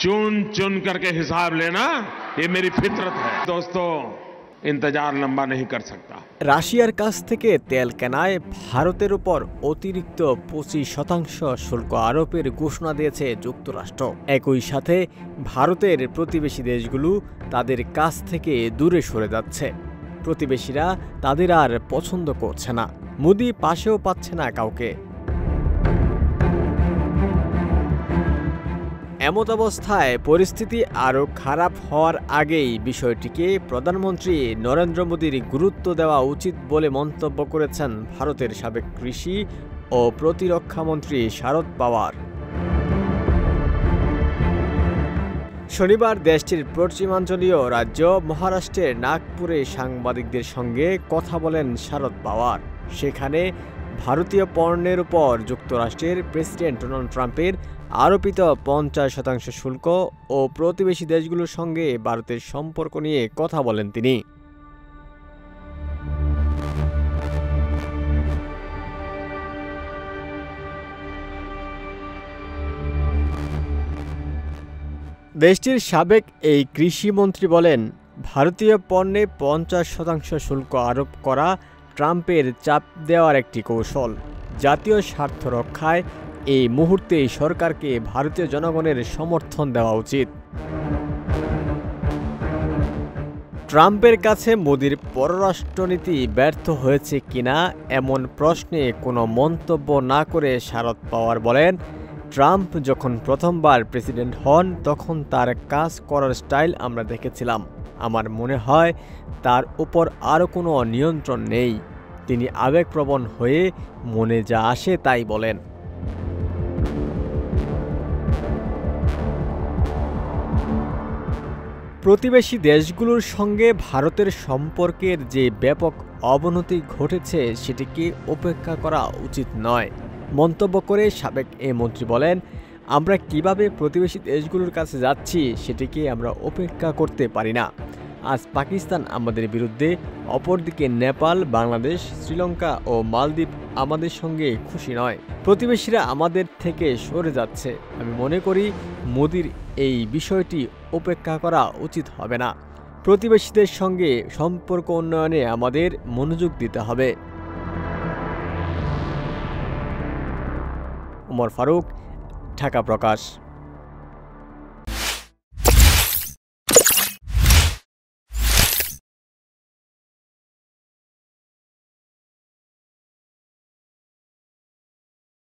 चुन चुन करके हिसाब लेना ये मेरी फितरत है। दोस्तों, इंतजार लंबा नहीं कर सकता। রাশিয়ার কাছ থেকে তেল কেনায় ভারতের উপর অতিরিক্ত 25% শুল্ক আরোপের ঘোষণা দিয়েছে যুক্তরাষ্ট্র। একই সাথে ভারতের প্রতিবেশী দেশগুলো তাদের কাছ থেকে দূরে সরে যাচ্ছে। প্রতিবেশীরা তাদের আর পছন্দ করছে না, মোদি পাশেও পাচ্ছে না কাউকে। এমত অবস্থায় পরিস্থিতি আরও খারাপ হওয়ার আগেই বিষয়টিকে প্রধানমন্ত্রী নরেন্দ্র মোদীর গুরুত্ব দেওয়া উচিত বলে মন্তব্য করেছেন ভারতের সাবেক কৃষি ও প্রতিরক্ষামন্ত্রী শারদ পাওয়ার। শনিবার দেশটির পশ্চিমাঞ্চলীয় রাজ্য মহারাষ্ট্রের নাগপুরে সাংবাদিকদের সঙ্গে কথা বলেন শারদ পাওয়ার। সেখানে ভারতীয় পণ্যের উপর যুক্তরাষ্ট্রের প্রেসিডেন্ট ডোনাল্ড ট্রাম্পের আরোপিত 50% শুল্ক ও প্রতিবেশী দেশগুলোর সঙ্গে ভারতের সম্পর্ক নিয়ে কথা বলেন তিনি। দেশটির সাবেক এই কৃষিমন্ত্রী বলেন, ভারতীয় পণ্যে 50% শুল্ক আরোপ করা ট্রাম্পের চাপ দেওয়ার একটি কৌশল। জাতীয় স্বার্থ রক্ষায় এই মুহূর্তে সরকারকে ভারতীয় জনগণের সমর্থন দেওয়া উচিত। ট্রাম্পের কাছে মোদির পররাষ্ট্রনীতি ব্যর্থ হয়েছে কিনা এমন প্রশ্নে কোনো মন্তব্য না করে শারদ পাওয়ার বলেন, ট্রাম্প যখন প্রথমবার প্রেসিডেন্ট হন তখন তার কাজ করার স্টাইল আমরা দেখেছিলাম। আমার মনে হয় তার উপর আরও কোনো নিয়ন্ত্রণ নেই। তিনি আবেগপ্রবণ হয়ে মনে যা আসে তাই বলেন। প্রতিবেশী দেশগুলোর সঙ্গে ভারতের সম্পর্কের যে ব্যাপক অবনতি ঘটেছে সেটিকে উপেক্ষা করা উচিত নয় মন্তব্য করে সাবেক এই মন্ত্রী বলেন, আমরা কিভাবে প্রতিবেশী দেশগুলোর কাছে যাচ্ছি সেটিকে আমরা উপেক্ষা করতে পারি না। আজ পাকিস্তান আমাদের বিরুদ্ধে, অপরদিকে নেপাল, বাংলাদেশ, শ্রীলঙ্কা ও মালদ্বীপ আমাদের সঙ্গে খুশি নয়। প্রতিবেশীরা আমাদের থেকে সরে যাচ্ছে। আমি মনে করি মোদির এই বিষয়টি উপেক্ষা করা উচিত হবে না। প্রতিবেশীদের সঙ্গে সম্পর্ক উন্নয়নে আমাদের মনোযোগ দিতে হবে। ওমর ফারুক, ঢাকা প্রকাশ।